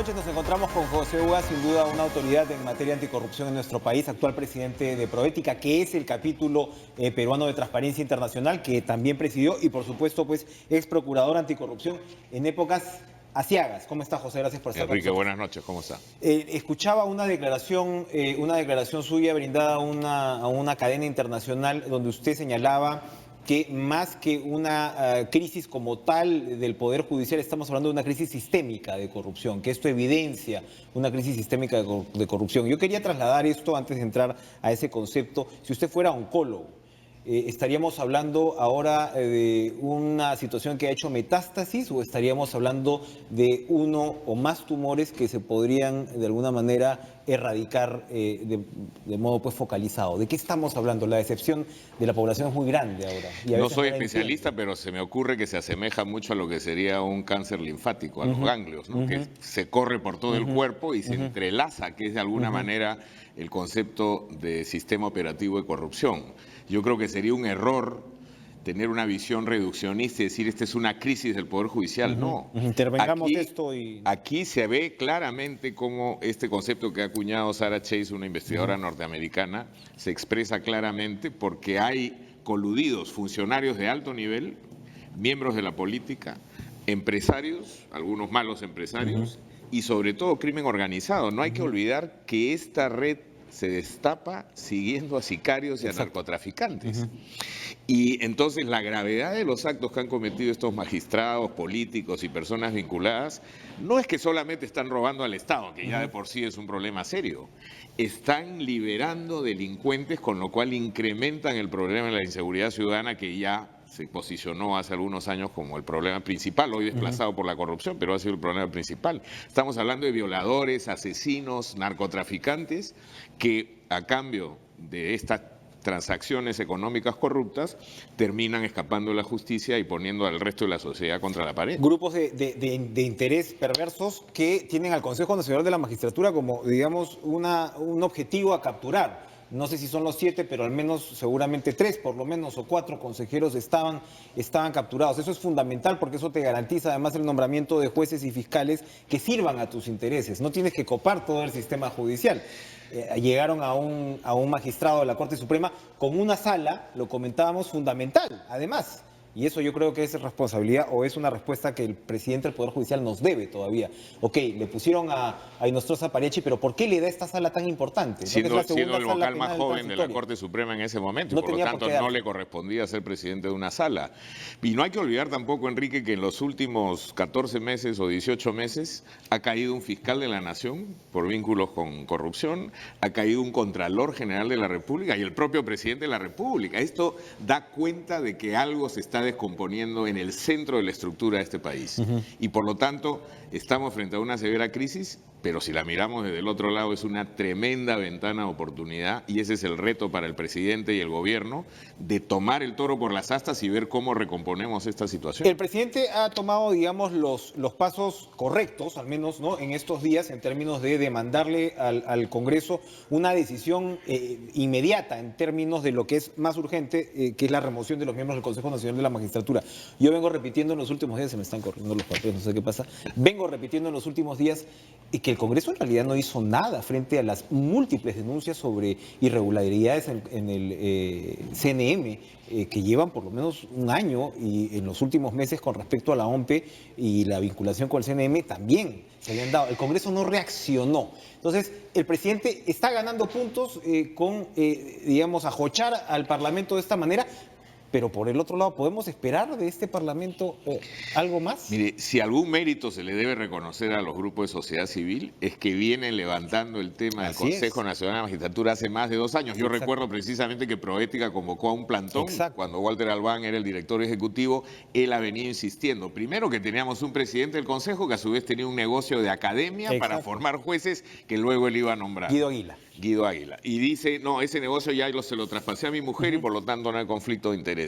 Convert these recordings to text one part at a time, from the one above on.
noches, nos encontramos con José Ugaz, sin duda una autoridad en materia anticorrupción en nuestro país, actual presidente de Proética, que es el capítulo peruano de Transparencia Internacional, que también presidió, y por supuesto, pues, ex procurador anticorrupción en épocas aciagas. ¿Cómo está, José? Gracias por estar Enrique, con nosotros. buenas noches, ¿cómo está? Escuchaba una declaración suya brindada a una cadena internacional donde usted señalaba que más que una crisis como tal del Poder Judicial, estamos hablando de una crisis sistémica de corrupción, que esto evidencia una crisis sistémica de corrupción. Yo quería trasladar esto antes de entrar a ese concepto. Si usted fuera oncólogo, ¿estaríamos hablando ahora de una situación que ha hecho metástasis o estaríamos hablando de uno o más tumores que se podrían de alguna manera erradicar de modo pues focalizado? ¿De qué estamos hablando? La decepción de la población es muy grande ahora. No soy especialista, pero se me ocurre que se asemeja mucho a lo que sería un cáncer linfático, a los ganglios, ¿no? Que se corre por todo el cuerpo y se entrelaza, que es de alguna manera el concepto de sistema operativo de corrupción. Yo creo que sería un error tener una visión reduccionista y decir esta es una crisis del Poder Judicial. No. Intervengamos esto y... Aquí se ve claramente cómo este concepto que ha acuñado Sarah Chase, una investigadora norteamericana, se expresa claramente porque hay coludidos funcionarios de alto nivel, miembros de la política, empresarios, algunos malos empresarios, y sobre todo crimen organizado. No hay que olvidar que esta red se destapa siguiendo a sicarios y a narcotraficantes. Y entonces la gravedad de los actos que han cometido estos magistrados, políticos y personas vinculadas, no es que solamente están robando al Estado, que ya de por sí es un problema serio, están liberando delincuentes, con lo cual incrementan el problema de la inseguridad ciudadana, que ya se posicionó hace algunos años como el problema principal, hoy desplazado por la corrupción, pero ha sido el problema principal. Estamos hablando de violadores, asesinos, narcotraficantes, que a cambio de estas transacciones económicas corruptas terminan escapando de la justicia y poniendo al resto de la sociedad contra la pared. Grupos de interés perversos que tienen al Consejo Nacional de la Magistratura como, digamos, un objetivo a capturar. No sé si son los 7, pero al menos seguramente 3, por lo menos, o 4 consejeros estaban capturados. Eso es fundamental porque eso te garantiza además el nombramiento de jueces y fiscales que sirvan a tus intereses. No tienes que copar todo el sistema judicial. Llegaron a un magistrado de la Corte Suprema con una sala, lo comentábamos, fundamental, además. Y eso yo creo que es responsabilidad o es una respuesta que el presidente del Poder Judicial nos debe todavía. Ok, le pusieron a Inostroza Parechi, pero ¿por qué le da esta sala tan importante? Siendo el vocal más joven de la Corte Suprema en ese momento, por lo tanto no le correspondía ser presidente de una sala. Y no hay que olvidar tampoco, Enrique, que en los últimos 14 meses o 18 meses ha caído un fiscal de la Nación por vínculos con corrupción, ha caído un Contralor General de la República y el propio presidente de la República. Esto da cuenta de que algo se está descomponiendo en el centro de la estructura de este país. Y por lo tanto, estamos frente a una severa crisis, pero si la miramos desde el otro lado es una tremenda ventana de oportunidad y ese es el reto para el presidente y el gobierno, de tomar el toro por las astas y ver cómo recomponemos esta situación. El presidente ha tomado, digamos, los pasos correctos, al menos, ¿no?, en estos días, en términos de demandarle al Congreso una decisión inmediata en términos de lo que es más urgente, que es la remoción de los miembros del Consejo Nacional de la Magistratura. Yo vengo repitiendo en los últimos días, se me están corriendo los papeles, no sé qué pasa, vengo repitiendo en los últimos días que el Congreso en realidad no hizo nada frente a las múltiples denuncias sobre irregularidades en el CNM, que llevan por lo menos un año, y en los últimos meses con respecto a la OMPE y la vinculación con el CNM también se habían dado. El Congreso no reaccionó. Entonces, el presidente está ganando puntos digamos, ajochar al Parlamento de esta manera. Pero por el otro lado, ¿podemos esperar de este Parlamento algo más? Mire, si algún mérito se le debe reconocer a los grupos de sociedad civil, es que vienen levantando el tema del Consejo Nacional de la Magistratura hace más de 2 años. Yo recuerdo precisamente que Proética convocó a un plantón cuando Walter Albán era el director ejecutivo. Él ha venido insistiendo, primero, que teníamos un presidente del Consejo que a su vez tenía un negocio de academia para formar jueces que luego él iba a nombrar. Guido Águila. Y dice, no, ese negocio ya se lo traspasé a mi mujer y por lo tanto no hay conflicto de interés.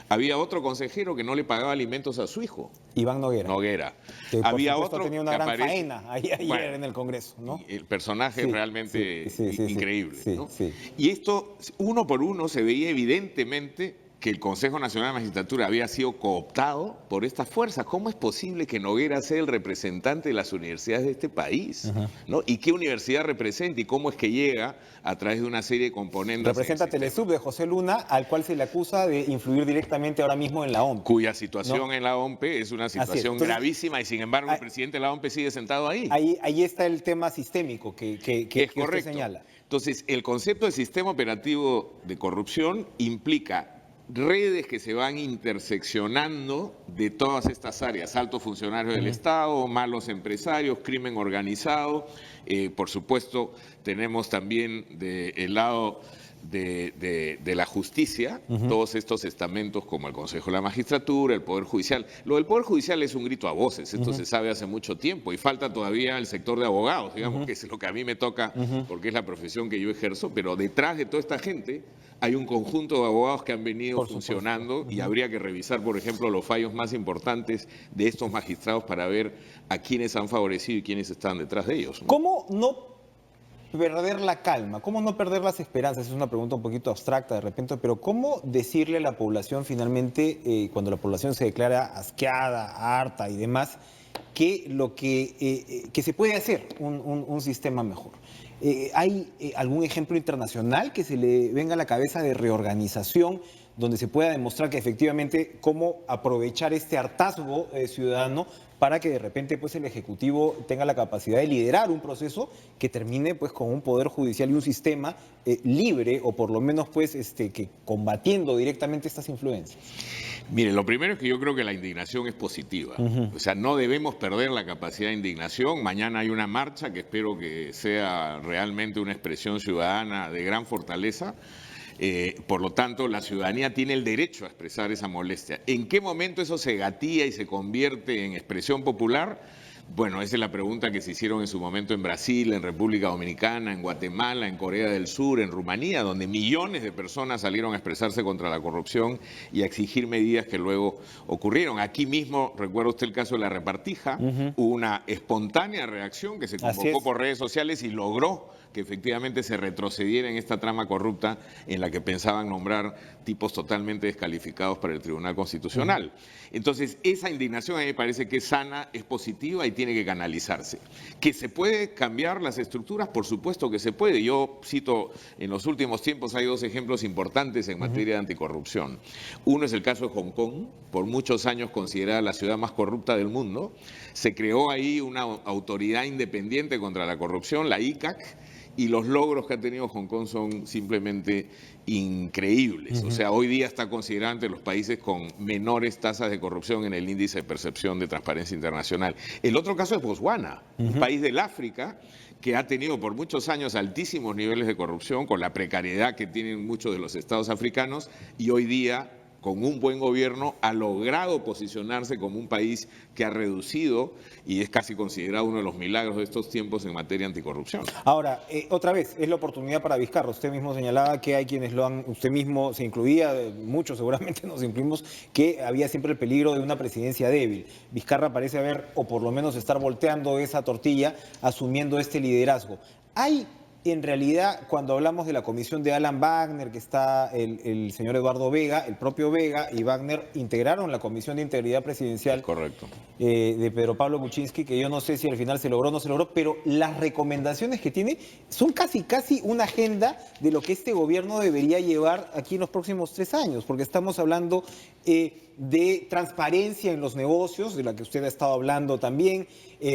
Había otro consejero que no le pagaba alimentos a su hijo. Iván Noguera. Que había otro tenía una gran faena ayer en el Congreso, ¿no? El personaje realmente increíble, ¿no? Y esto, uno por uno, se veía evidentemente que el Consejo Nacional de la Magistratura había sido cooptado por estas fuerzas. ¿Cómo es posible que Noguera sea el representante de las universidades de este país? ¿No? ¿Y qué universidad representa y cómo es que llega a través de una serie de componentes? Representa a Telesub de José Luna, al cual se le acusa de influir directamente ahora mismo en la OMP. Cuya situación, ¿no?, en la OMP es una situación Entonces, gravísima y sin embargo el presidente de la OMP sigue sentado ahí. Ahí está el tema sistémico que es correcto. usted señala. Entonces, el concepto de sistema operativo de corrupción implica redes que se van interseccionando de todas estas áreas, altos funcionarios del Estado, malos empresarios, crimen organizado, por supuesto tenemos también del lado de la justicia, todos estos estamentos como el Consejo de la Magistratura, el Poder Judicial. Lo del Poder Judicial es un grito a voces, esto se sabe hace mucho tiempo y falta todavía el sector de abogados, digamos, que es lo que a mí me toca porque es la profesión que yo ejerzo, pero detrás de toda esta gente hay un conjunto de abogados que han venido funcionando y habría que revisar, por ejemplo, los fallos más importantes de estos magistrados para ver a quiénes han favorecido y quiénes están detrás de ellos, ¿no? ¿Cómo no perder la calma? ¿Cómo no perder las esperanzas? Es una pregunta un poquito abstracta de repente, pero ¿cómo decirle a la población finalmente, cuando la población se declara asqueada, harta y demás, que se puede hacer un sistema mejor? ¿Hay algún ejemplo internacional que se le venga a la cabeza de reorganización donde se pueda demostrar que efectivamente cómo aprovechar este hartazgo ciudadano para que de repente pues el Ejecutivo tenga la capacidad de liderar un proceso que termine pues con un poder judicial y un sistema libre o por lo menos pues que combatiendo directamente estas influencias? Mire, lo primero es que yo creo que la indignación es positiva. O sea, no debemos perder la capacidad de indignación. Mañana hay una marcha que espero que sea realmente una expresión ciudadana de gran fortaleza. Por lo tanto, la ciudadanía tiene el derecho a expresar esa molestia. ¿En qué momento eso se gatilla y se convierte en expresión popular? Bueno, esa es la pregunta que se hicieron en su momento en Brasil, en República Dominicana, en Guatemala, en Corea del Sur, en Rumanía, donde millones de personas salieron a expresarse contra la corrupción y a exigir medidas que luego ocurrieron. Aquí mismo, recuerda usted el caso de la repartija, hubo una espontánea reacción que se convocó por redes sociales y logró que efectivamente se retrocediera en esta trama corrupta en la que pensaban nombrar tipos totalmente descalificados para el Tribunal Constitucional. Entonces, esa indignación a mí me parece que es sana, es positiva y tiene que canalizarse. ¿Que se puede cambiar las estructuras? Por supuesto que se puede. Yo cito, en los últimos tiempos hay dos ejemplos importantes en materia de anticorrupción. Uno es el caso de Hong Kong, por muchos años considerada la ciudad más corrupta del mundo. Se creó ahí una autoridad independiente contra la corrupción, la ICAC, y los logros que ha tenido Hong Kong son simplemente increíbles. O sea, hoy día está considerado entre los países con menores tasas de corrupción en el índice de percepción de Transparencia Internacional. El otro caso es Botswana, un país del África que ha tenido por muchos años altísimos niveles de corrupción, con la precariedad que tienen muchos de los estados africanos, y hoy día, con un buen gobierno, ha logrado posicionarse como un país que ha reducido y es casi considerado uno de los milagros de estos tiempos en materia anticorrupción. Ahora, otra vez, es la oportunidad para Vizcarra. Usted mismo señalaba que hay quienes lo han, usted mismo se incluía, muchos seguramente nos incluimos, que había siempre el peligro de una presidencia débil. Vizcarra parece haber, o por lo menos estar volteando esa tortilla, asumiendo este liderazgo. ¿Hay en realidad, cuando hablamos de la comisión de Alan Wagner, que está el señor Eduardo Vega, el propio Vega y Wagner integraron la comisión de integridad presidencial? Correcto. De Pedro Pablo Kuczynski, que yo no sé si al final se logró o no se logró, pero las recomendaciones que tiene son casi una agenda de lo que este gobierno debería llevar aquí en los próximos 3 años, porque estamos hablando de transparencia en los negocios, de la que usted ha estado hablando también,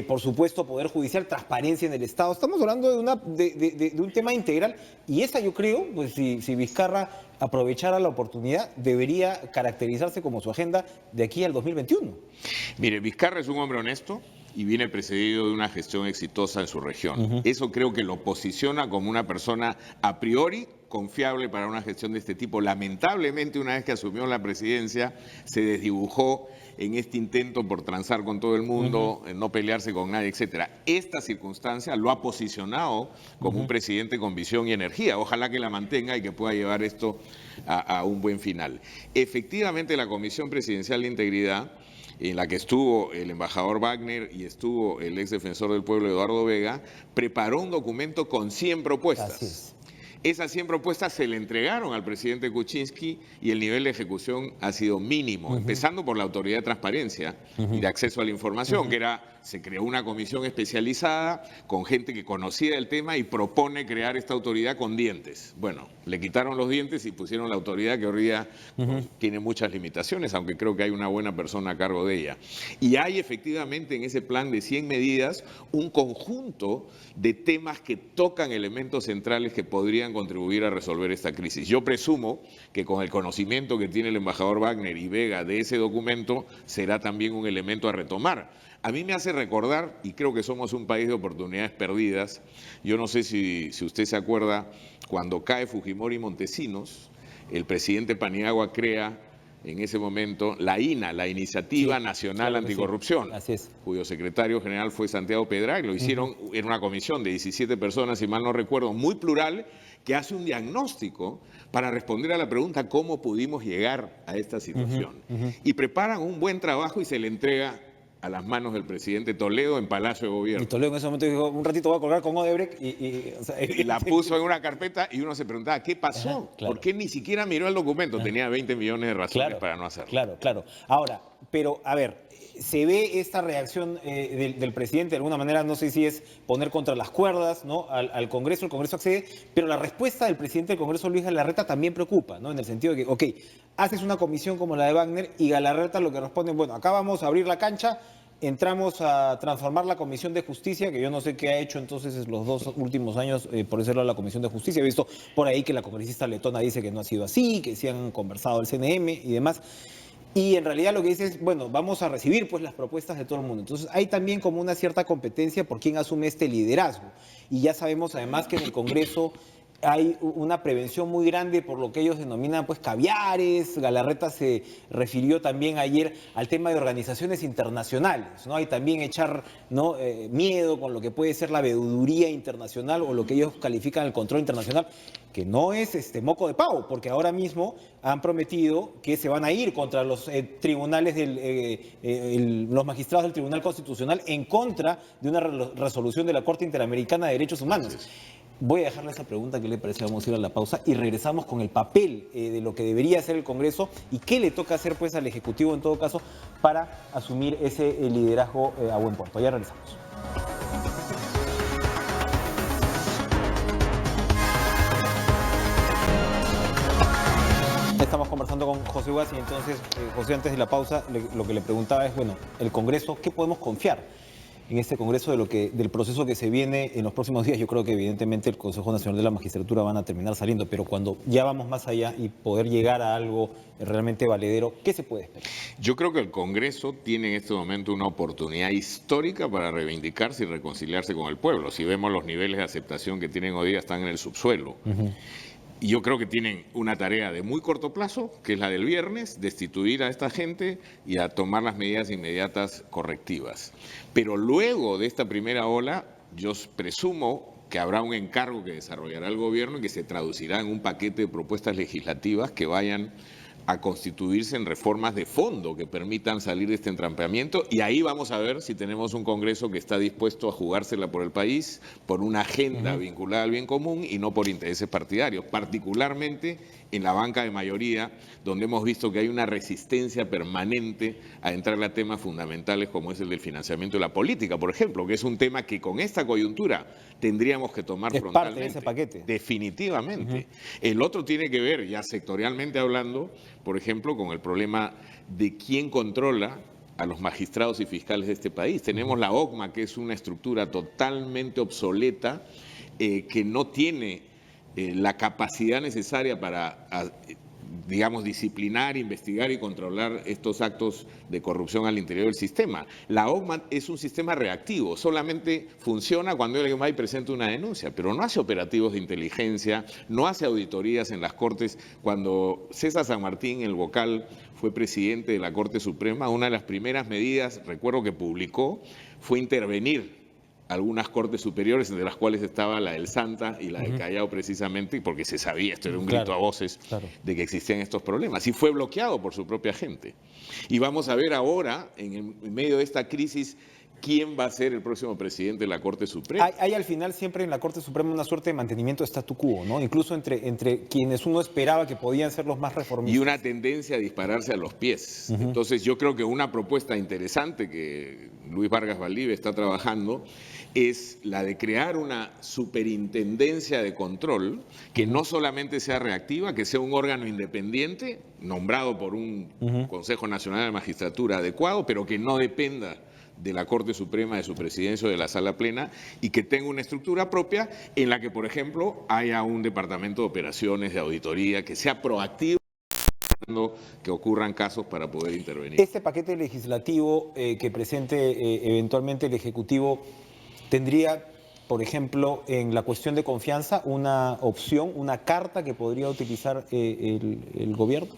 por supuesto Poder Judicial, transparencia en el Estado. Estamos hablando de un tema integral y esa, yo creo, pues si Vizcarra aprovechara la oportunidad, debería caracterizarse como su agenda de aquí al 2021. Mire, Vizcarra es un hombre honesto y viene precedido de una gestión exitosa en su región. Eso creo que lo posiciona como una persona a priori confiable para una gestión de este tipo. Lamentablemente, una vez que asumió la presidencia, se desdibujó en este intento por transar con todo el mundo, no pelearse con nadie, etcétera. Esta circunstancia lo ha posicionado como un presidente con visión y energía. Ojalá que la mantenga y que pueda llevar esto a un buen final. Efectivamente, la Comisión Presidencial de Integridad, en la que estuvo el embajador Wagner y estuvo el ex defensor del pueblo Eduardo Vega, preparó un documento con 100 propuestas. Esas 100 propuestas se le entregaron al presidente Kuczynski y el nivel de ejecución ha sido mínimo, empezando por la Autoridad de Transparencia y de Acceso a la Información, se creó una comisión especializada con gente que conocía el tema y propone crear esta autoridad con dientes. Bueno, le quitaron los dientes y pusieron la autoridad que hoy día tiene muchas limitaciones, aunque creo que hay una buena persona a cargo de ella. Y hay efectivamente en ese plan de 100 medidas un conjunto de temas que tocan elementos centrales que podrían contribuir a resolver esta crisis. Yo presumo que con el conocimiento que tiene el embajador Wagner y Vega de ese documento será también un elemento a retomar. A mí me hace recordar, y creo que somos un país de oportunidades perdidas, yo no sé si usted se acuerda, cuando cae Fujimori y Montesinos, el presidente Paniagua crea en ese momento la INA, la Iniciativa Nacional Anticorrupción, cuyo secretario general fue Santiago Pedral, lo hicieron en una comisión de 17 personas, si mal no recuerdo, muy plural, que hace un diagnóstico para responder a la pregunta cómo pudimos llegar a esta situación. Y preparan un buen trabajo y se le entrega a las manos del presidente Toledo en Palacio de Gobierno. Y Toledo en ese momento dijo, un ratito voy a colgar con Odebrecht y la puso en una carpeta y uno se preguntaba, ¿qué pasó? ¿Por qué ni siquiera miró el documento? Tenía 20 millones de razones para no hacerlo. Claro. Ahora, pero a ver, se ve esta reacción del presidente, de alguna manera, no sé si es poner contra las cuerdas, ¿no? al Congreso, el Congreso accede, pero la respuesta del presidente del Congreso, Luis Galarreta, también preocupa, ¿no? En el sentido de que, ok, haces una comisión como la de Wagner y Galarreta lo que responde, bueno, acá vamos a abrir la cancha, entramos a transformar la Comisión de Justicia, que yo no sé qué ha hecho entonces los 2 últimos años por ese lado la Comisión de Justicia. He visto por ahí que la congresista letona dice que no ha sido así, que sí han conversado el CNM y demás. Y en realidad lo que dice es, bueno, vamos a recibir pues las propuestas de todo el mundo. Entonces hay también como una cierta competencia por quién asume este liderazgo. Y ya sabemos además que en el Congreso hay una prevención muy grande por lo que ellos denominan pues caviares. Galarreta se refirió también ayer al tema de organizaciones internacionales, ¿no? Hay también echar, ¿no? Miedo con lo que puede ser la veeduría internacional o lo que ellos califican el control internacional, que no es moco de pavo, porque ahora mismo han prometido que se van a ir contra los tribunales, los magistrados del Tribunal Constitucional en contra de una resolución de la Corte Interamericana de Derechos Humanos. Voy a dejarle esa pregunta, ¿qué le parece? Vamos a ir a la pausa y regresamos con el papel de lo que debería hacer el Congreso y qué le toca hacer pues al Ejecutivo en todo caso para asumir ese liderazgo a buen puerto. Ya regresamos. Estamos conversando con José Ugaz y entonces, José, antes de la pausa, lo que le preguntaba es, bueno, el Congreso, ¿qué podemos confiar en este Congreso del proceso que se viene en los próximos días? Yo creo que evidentemente el Consejo Nacional de la Magistratura van a terminar saliendo, pero cuando ya vamos más allá y poder llegar a algo realmente valedero, ¿qué se puede esperar? Yo creo que el Congreso tiene en este momento una oportunidad histórica para reivindicarse y reconciliarse con el pueblo. Si vemos los niveles de aceptación que tienen hoy día, están en el subsuelo. Y yo creo que tienen una tarea de muy corto plazo, que es la del viernes, destituir a esta gente y a tomar las medidas inmediatas correctivas. Pero luego de esta primera ola, yo presumo que habrá un encargo que desarrollará el gobierno y que se traducirá en un paquete de propuestas legislativas que vayan a constituirse en reformas de fondo que permitan salir de este entrampamiento, y ahí vamos a ver si tenemos un Congreso que está dispuesto a jugársela por el país, por una agenda vinculada al bien común y no por intereses partidarios, particularmente en la banca de mayoría, donde hemos visto que hay una resistencia permanente a entrar a temas fundamentales como es el del financiamiento de la política, por ejemplo, que es un tema que con esta coyuntura tendríamos que tomar frontalmente. Es parte de ese paquete. Definitivamente. El otro tiene que ver, ya sectorialmente hablando, por ejemplo, con el problema de quién controla a los magistrados y fiscales de este país. Tenemos la OCMA, que es una estructura totalmente obsoleta, que no tiene la capacidad necesaria para, digamos, disciplinar, investigar y controlar estos actos de corrupción al interior del sistema. La OCMA es un sistema reactivo, solamente funciona cuando el EMAI presenta una denuncia, pero no hace operativos de inteligencia, no hace auditorías en las Cortes. Cuando César San Martín, el vocal, fue presidente de la Corte Suprema, una de las primeras medidas, recuerdo que publicó, fue intervenir algunas cortes superiores, entre las cuales estaba la del Santa y la del Callao precisamente, porque se sabía, esto era un grito a voces, de que existían estos problemas, y fue bloqueado por su propia gente. Y vamos a ver ahora, en medio de esta crisis, quién va a ser el próximo presidente de la Corte Suprema. Hay al final siempre en la Corte Suprema una suerte de mantenimiento de statu quo, ¿no? Incluso entre quienes uno esperaba que podían ser los más reformistas. Y una tendencia a dispararse a los pies. Entonces yo creo que una propuesta interesante que Luis Vargas Valdivia está trabajando es la de crear una superintendencia de control que no solamente sea reactiva, que sea un órgano independiente nombrado por un Consejo Nacional de Magistratura adecuado, pero que no dependa de la Corte Suprema, de su presidencia o de la Sala Plena, y que tenga una estructura propia en la que, por ejemplo, haya un departamento de operaciones, de auditoría, que sea proactivo, que ocurran casos para poder intervenir. Este paquete legislativo que presente eventualmente el Ejecutivo tendría, por ejemplo, en la cuestión de confianza, una opción, una carta que podría utilizar el gobierno.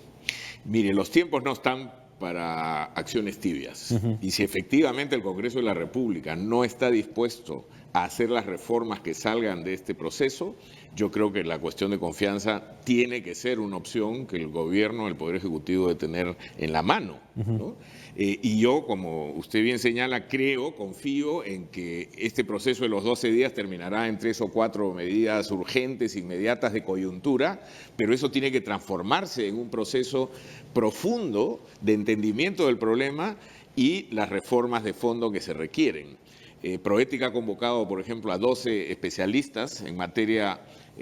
Mire, los tiempos no están para acciones tibias. Y si efectivamente el Congreso de la República no está dispuesto a hacer las reformas que salgan de este proceso, yo creo que la cuestión de confianza tiene que ser una opción que el gobierno, el Poder Ejecutivo debe tener en la mano, ¿no? Y yo, como usted bien señala, confío en que este proceso de los 12 días terminará en 3 o 4 medidas urgentes, inmediatas de coyuntura, pero eso tiene que transformarse en un proceso profundo de entendimiento del problema y las reformas de fondo que se requieren. Proética ha convocado, por ejemplo, a 12 especialistas en materia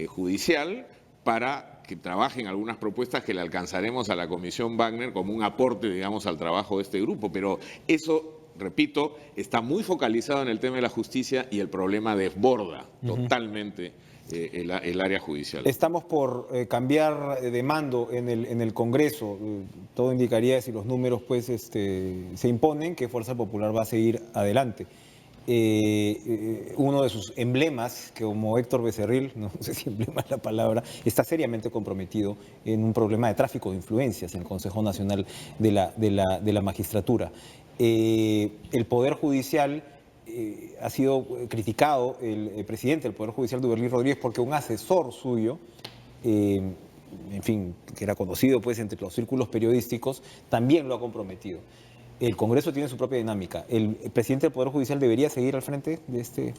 judicial para que trabajen algunas propuestas que le alcanzaremos a la Comisión Wagner como un aporte, digamos, al trabajo de este grupo. Pero eso, repito, está muy focalizado en el tema de la justicia y el problema desborda totalmente el área judicial. Estamos por cambiar de mando en el Congreso. Todo indicaría, si los números pues, se imponen, que Fuerza Popular va a seguir adelante. Uno de sus emblemas, que como Héctor Becerril, no sé si emblema es la palabra, está seriamente comprometido en un problema de tráfico de influencias en el Consejo Nacional de la Magistratura. El Poder Judicial ha sido criticado, el presidente del Poder Judicial, Duverly Rodríguez, porque un asesor suyo, en fin, que era conocido pues entre los círculos periodísticos, también lo ha comprometido. El Congreso tiene su propia dinámica. ¿El presidente del Poder Judicial debería seguir al frente de este?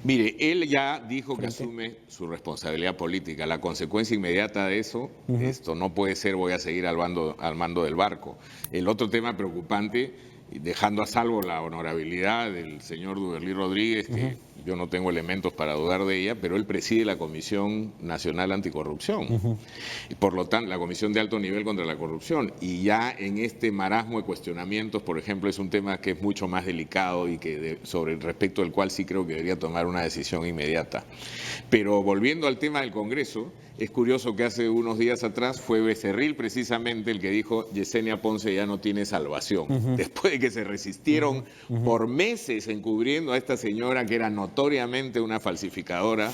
Mire, él ya dijo que asume su responsabilidad política. La consecuencia inmediata de eso, esto no puede ser voy a seguir al mando del barco. El otro tema preocupante, dejando a salvo la honorabilidad del señor Duverly Rodríguez, que yo no tengo elementos para dudar de ella, pero él preside la Comisión Nacional Anticorrupción, y por lo tanto la Comisión de Alto Nivel contra la Corrupción, y ya en este marasmo de cuestionamientos, por ejemplo, es un tema que es mucho más delicado y que respecto del cual sí creo que debería tomar una decisión inmediata. Pero volviendo al tema del Congreso, es curioso que hace unos días atrás fue Becerril precisamente el que dijo Yesenia Ponce ya no tiene salvación, después de que se resistieron por meses encubriendo a esta señora que era notoriamente una falsificadora.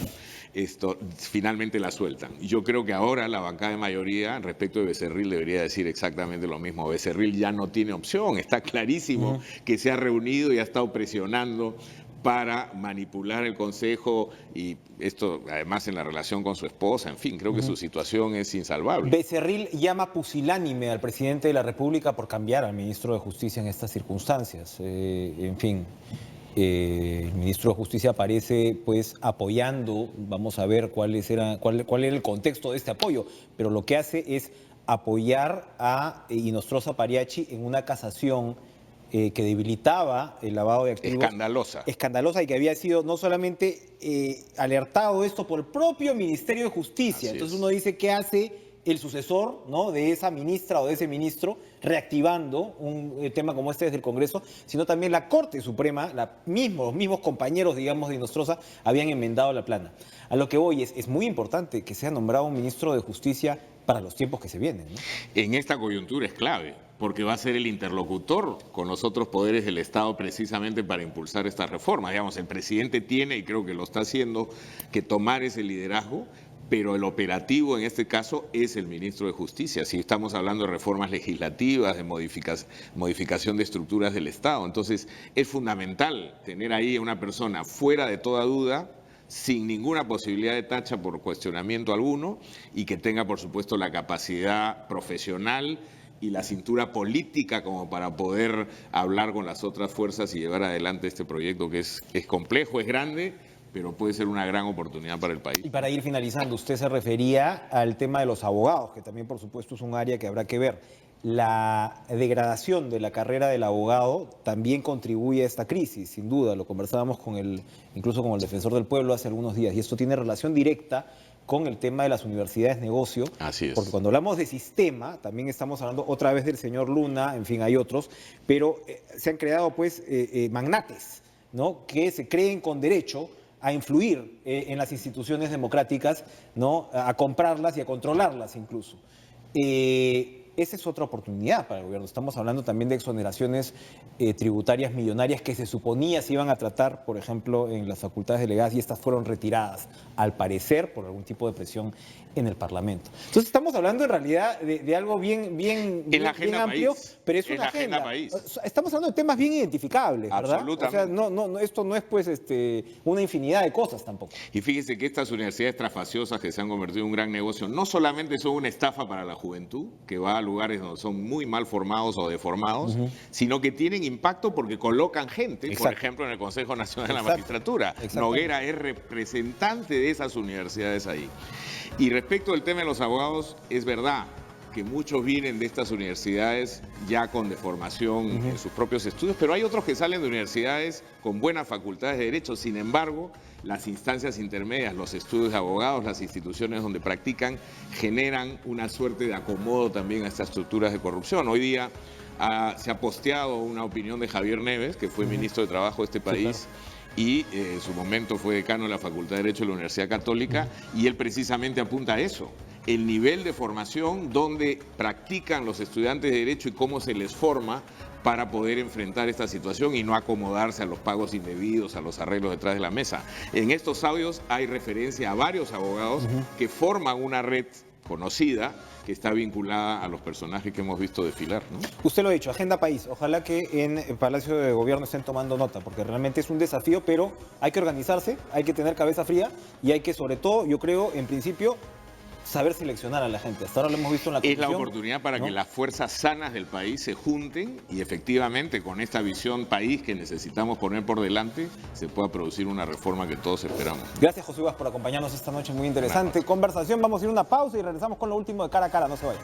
Finalmente la sueltan. Yo creo que ahora la bancada de mayoría respecto de Becerril debería decir exactamente lo mismo. Becerril ya no tiene opción, está clarísimo que se ha reunido y ha estado presionando para manipular el Consejo, y esto además en la relación con su esposa, en fin, creo que su situación es insalvable. Becerril llama pusilánime al presidente de la República por cambiar al ministro de Justicia en estas circunstancias. En fin, el ministro de Justicia aparece pues apoyando, vamos a ver cuál era el contexto de este apoyo, pero lo que hace es apoyar a Inostroza Pariachi en una casación que debilitaba el lavado de activos. Escandalosa y que había sido no solamente alertado esto por el propio Ministerio de Justicia. Entonces uno dice, ¿qué hace el sucesor, ¿no?, de esa ministra o de ese ministro reactivando un tema como este desde el Congreso? Sino también la Corte Suprema, los mismos compañeros, digamos, de Inostroza habían enmendado la plana. A lo que voy es muy importante que sea nombrado un ministro de Justicia para los tiempos que se vienen, ¿no? En esta coyuntura es clave, porque va a ser el interlocutor con los otros poderes del Estado precisamente para impulsar esta reforma. Digamos, el presidente tiene, y creo que lo está haciendo, que tomar ese liderazgo, pero el operativo en este caso es el ministro de Justicia. Si estamos hablando de reformas legislativas, de modificación de estructuras del Estado, entonces es fundamental tener ahí a una persona fuera de toda duda, sin ninguna posibilidad de tacha por cuestionamiento alguno, y que tenga, por supuesto, la capacidad profesional y la cintura política como para poder hablar con las otras fuerzas y llevar adelante este proyecto que es complejo, es grande, pero puede ser una gran oportunidad para el país. Y para ir finalizando, usted se refería al tema de los abogados, que también por supuesto es un área que habrá que ver. La degradación de la carrera del abogado también contribuye a esta crisis, sin duda. Lo conversábamos incluso con el defensor del pueblo hace algunos días, y esto tiene relación directa con el tema de las universidades negocio. Así es. Porque cuando hablamos de sistema, también estamos hablando otra vez del señor Luna, en fin, hay otros, pero se han creado pues magnates, ¿no?, que se creen con derecho a influir en las instituciones democráticas, ¿no?, a comprarlas y a controlarlas incluso. Esa es otra oportunidad para el gobierno. Estamos hablando también de exoneraciones tributarias millonarias que se suponía se iban a tratar, por ejemplo, en las facultades delegadas, y estas fueron retiradas, al parecer, por algún tipo de presión en el Parlamento. Entonces estamos hablando en realidad de algo bien amplio, pero es una agenda país. Estamos hablando de temas bien identificables, ¿verdad? Absolutamente. O sea, esto no es pues una infinidad de cosas tampoco. Y fíjese que estas universidades trasfaciosas que se han convertido en un gran negocio, no solamente son una estafa para la juventud, que va a lugares donde son muy mal formados o deformados, sino que tienen impacto porque colocan gente, por ejemplo, en el Consejo Nacional de la Magistratura. Noguera es representante de esas universidades ahí. Y respecto al tema de los abogados, es verdad que muchos vienen de estas universidades ya con deformación en sus propios estudios, pero hay otros que salen de universidades con buenas facultades de derecho. Sin embargo, las instancias intermedias, los estudios de abogados, las instituciones donde practican, generan una suerte de acomodo también a estas estructuras de corrupción. Hoy día se ha posteado una opinión de Javier Neves, que fue ministro de Trabajo de este país, sí, claro, y en su momento fue decano de la Facultad de Derecho de la Universidad Católica, y él precisamente apunta a eso, el nivel de formación donde practican los estudiantes de Derecho y cómo se les forma para poder enfrentar esta situación y no acomodarse a los pagos indebidos, a los arreglos detrás de la mesa. En estos audios hay referencia a varios abogados que forman una red conocida que está vinculada a los personajes que hemos visto desfilar, ¿no? Usted lo ha dicho, Agenda País. Ojalá que en el Palacio de Gobierno estén tomando nota, porque realmente es un desafío, pero hay que organizarse, hay que tener cabeza fría y hay que, sobre todo, yo creo, en principio, saber seleccionar a la gente. Hasta ahora lo hemos visto en la Constitución. Es la oportunidad para que las fuerzas sanas del país se junten y efectivamente con esta visión país que necesitamos poner por delante se pueda producir una reforma que todos esperamos. Gracias, José Uvas, por acompañarnos esta noche. Muy interesante conversación. Vamos a ir a una pausa y regresamos con lo último de Cara a Cara. No se vayan.